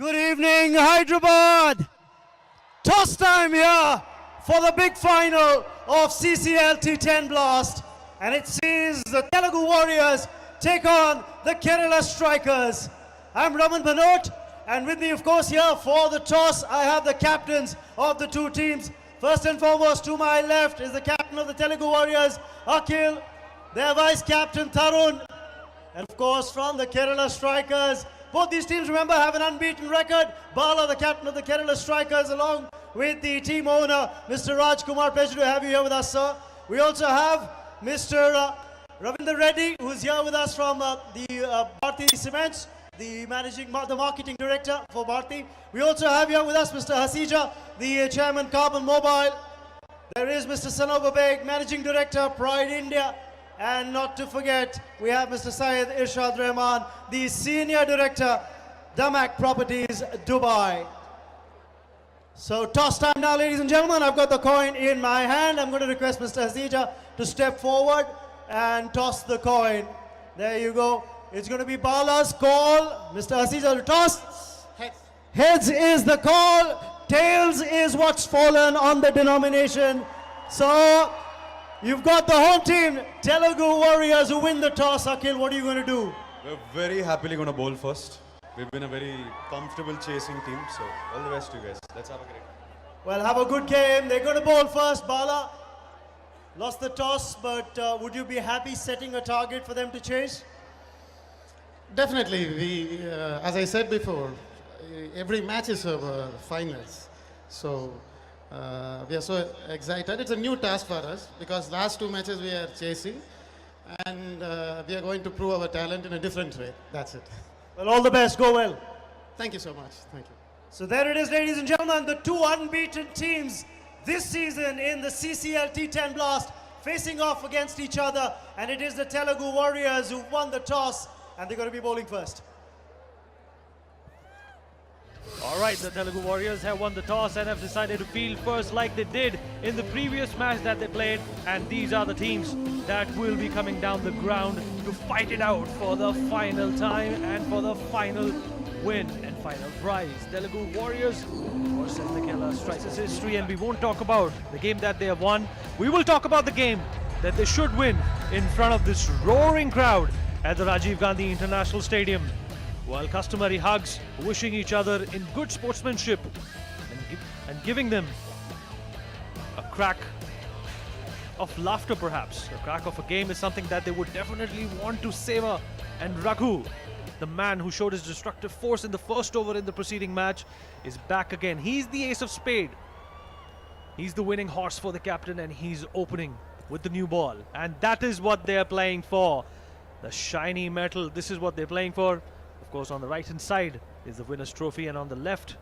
Good evening, Hyderabad. Toss time here for the big final of CCL T10 Blast. And it sees the Telugu Warriors take on the Kerala Strikers. I'm Raman Bhanot, and with me, of course, here for the toss, I have the captains of the two teams. First and foremost, to my left is the captain of the Telugu Warriors, Akhil, their vice captain, Tarun, and of course, from the Kerala Strikers. Both these teams, remember, have an unbeaten record. Bala, the captain of the Kerala Strikers, along with the team owner, Mr. Raj Kumar. Pleasure to have you here with us, sir. We also have Mr. Ravinder Reddy, who's here with us from the Bharti Cements, the marketing director for Bharti. We also have here with us Mr. Hasija, the chairman, Carbon Mobile. There is Mr. Sanoba Beg, managing director, Pride India. And not to forget, we have Mr. Syed Irshad Rahman, the Senior Director, Damak Properties, Dubai. So toss time now, ladies and gentlemen. I've got the coin in my hand. I'm going to request Mr. Hasija to step forward and toss the coin. There you go. It's going to be Bala's call. Mr. Hasija to toss. Heads. Heads is the call. Tails is what's fallen on the denomination. So you've got the home team, Telugu Warriors, who win the toss. Akhil, what are you going to do? We're very happily going to bowl first. We've been a very comfortable chasing team, so all the best to you guys. Let's have a great game. Well, have a good game. They're going to bowl first. Bala lost the toss, but would you be happy setting a target for them to chase? Definitely. We, as I said before, every match is finals. So we are so excited. It's a new task for us because last two matches we are chasing, and we are going to prove our talent in a different way. That's it. Well, all the best. Go well. Thank you so much. Thank you. So there it is, ladies and gentlemen, the two unbeaten teams this season in the CCL T10 Blast facing off against each other, and it is the Telugu Warriors who won the toss, and they're going to be bowling first. All right, the Telugu Warriors have won the toss and have decided to field first like they did in the previous match that they played. And these are the teams that will be coming down the ground to fight it out for the final time and for the final win and final prize. Telugu Warriors versus the Kerala Strikers history, and we won't talk about the game that they have won. We will talk about the game that they should win in front of this roaring crowd at the Rajiv Gandhi International Stadium. While customary hugs, wishing each other in good sportsmanship and giving them a crack of laughter perhaps. A crack of a game is something that they would definitely want to savor. And Raghu, the man who showed his destructive force in the first over in the preceding match, is back again. He's the ace of spade. He's the winning horse for the captain, and he's opening with the new ball. And that is what they're playing for. The shiny metal, this is what they're playing for. Of course, on the right hand side is the winner's trophy, and on the left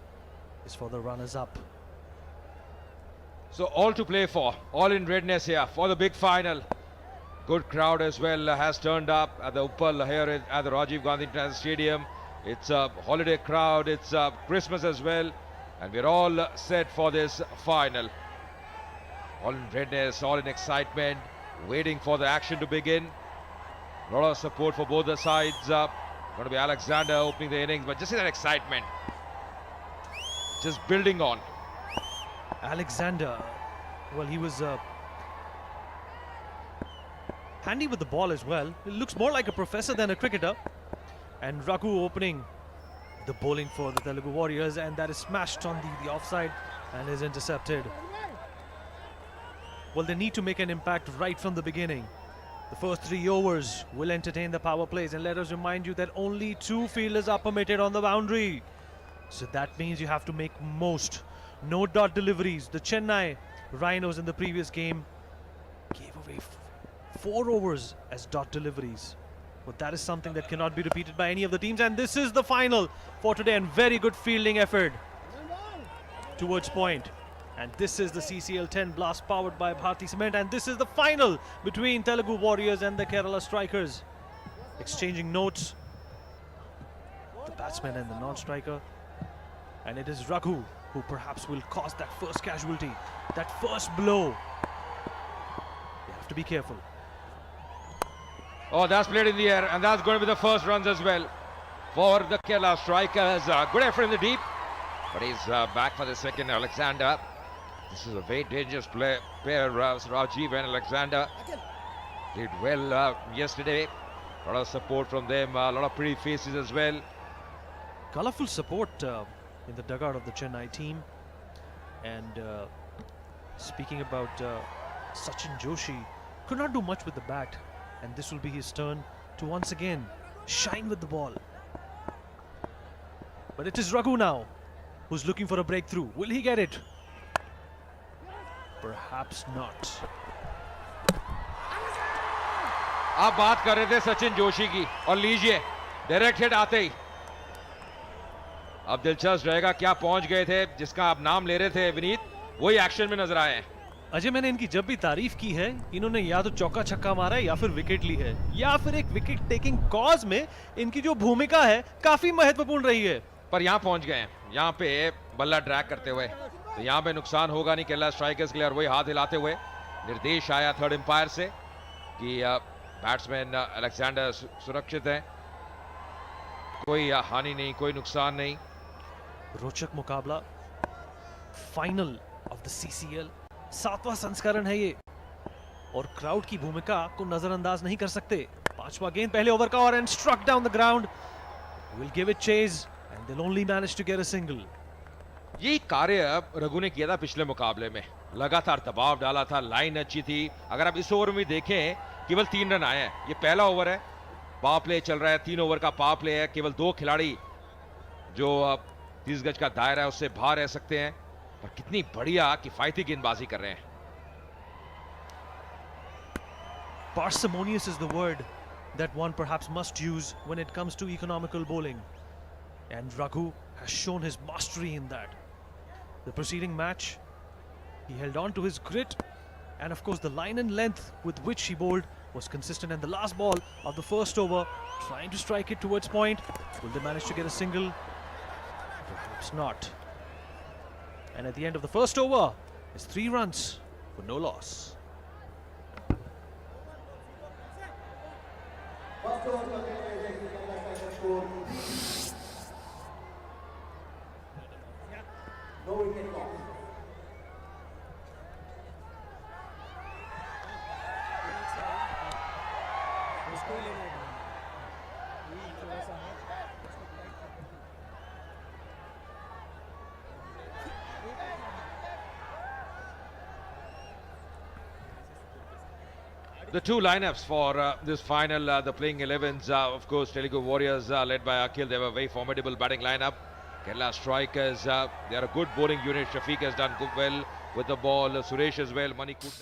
is for the runners-up. So all to play for, all in readiness here for the big final. Good crowd as well has turned up at the Uppal here at the Rajiv Gandhi International Stadium. It's a holiday crowd, it's Christmas as well, and we're all set for this final. All in readiness, all in excitement, waiting for the action to begin. A lot of support for both the sides. Going to be Alexander opening the innings, but just see that excitement. Just building on. Alexander, well, he was handy with the ball as well. He looks more like a professor than a cricketer. And Raghu opening the bowling for the Telugu Warriors, and that is smashed on the offside and is intercepted. Well, they need to make an impact right from the beginning. The first 3 overs will entertain the power plays, and let us remind you that only 2 fielders are permitted on the boundary. So that means you have to make most. No dot deliveries. The Chennai Rhinos in the previous game gave away 4 overs as dot deliveries. But that is something that cannot be repeated by any of the teams, and this is the final for today, and very good fielding effort towards point. And this is the CCL 10 Blast powered by Bharti Cement, and this is the final between Telugu Warriors and the Kerala Strikers. Exchanging notes, the batsman and the non-striker. And it is Raghu who perhaps will cause that first casualty, that first blow. You have to be careful. Oh, that's played in the air, and that's going to be the first runs as well for the Kerala strikers. Good effort in the deep, but he's back for the second. Alexander. This is a very dangerous pair. Rajiv and Alexander did well yesterday. A lot of support from them. A lot of pretty faces as well. Colourful support in the dugout of the Chennai team. And speaking about Sachiin Joshi, could not do much with the bat, and this will be his turn to once again shine with the ball. But it is Raghu now who's looking for a breakthrough. Will he get it? Perhaps not. आप बात कर रहे थे सचिन जोशी की, और लीजिए direct hit आते ही। अब दिलचस्प रहेगा क्या पहुंच गए थे, जिसका आप नाम ले रहे थे विनीत, वही एक्शन में नजर आए हैं। अजय, मैंने इनकी जब भी तारीफ की है, इन्होंने या तो चौका छक्का मारा है या फिर विकेट ली है, या फिर एक विकेट टेकिंग कॉज में इनकी जो भूमिका है काफी महत्वपूर्ण रही है। पर यहाँ पहुंच गए हैं, यहाँ पे बल्ला ड्रैग करते हुए, तो यहाँ पे नुकसान होगा नहीं केरला स्ट्राइकर्स के लिए। और वही हाथ हिलाते हुए निर्देश आया थर्ड एम्पायर से कि बैट्समैन अलेक्जेंडर सुरक्षित है, कोई हानि नहीं, कोई नुकसान नहीं। रोचक मुकाबला, फाइनल ऑफ द सीसीएल, 7वां संस्करण है ये, और क्राउड की भूमिका को नजरअंदाज नहीं कर सकते। 5वां गेंद पहले ओवर का, और and struck down the ground, will give it chase and they only manage to get a single. यही कार्य रघु ने किया था पिछले मुकाबले में, लगातार दबाव डाला था, लाइन अच्छी थी। अगर आप इस ओवर में देखें, केवल 3 रन आए हैं। ये पहला ओवर है, पावर प्ले चल रहा है, 3 ओवर का पावर प्ले है। केवल 2 खिलाड़ी जो 30 गज का दायरा है उससे बाहर रह सकते हैं, पर कितनी बढ़िया किफायती गेंदबाजी कर रहे हैं। Parsimonious is the word that one perhaps must use when it comes to economical bowling, and Raghu has shown his mastery in that. The preceding match, he held on to his grit, and of course the line and length with which he bowled was consistent. And the last ball of the first over, trying to strike it towards point. Will they manage to get a single? Perhaps not. And at the end of the first over, it's 3 runs for no loss. The 2 lineups for this final, the playing 11s, of course, Telugu Warriors led by Akhil. They have a very formidable batting lineup. Kerala strikers, they are a good bowling unit. Shafiq has done good well with the ball. Suresh as well. Manikut.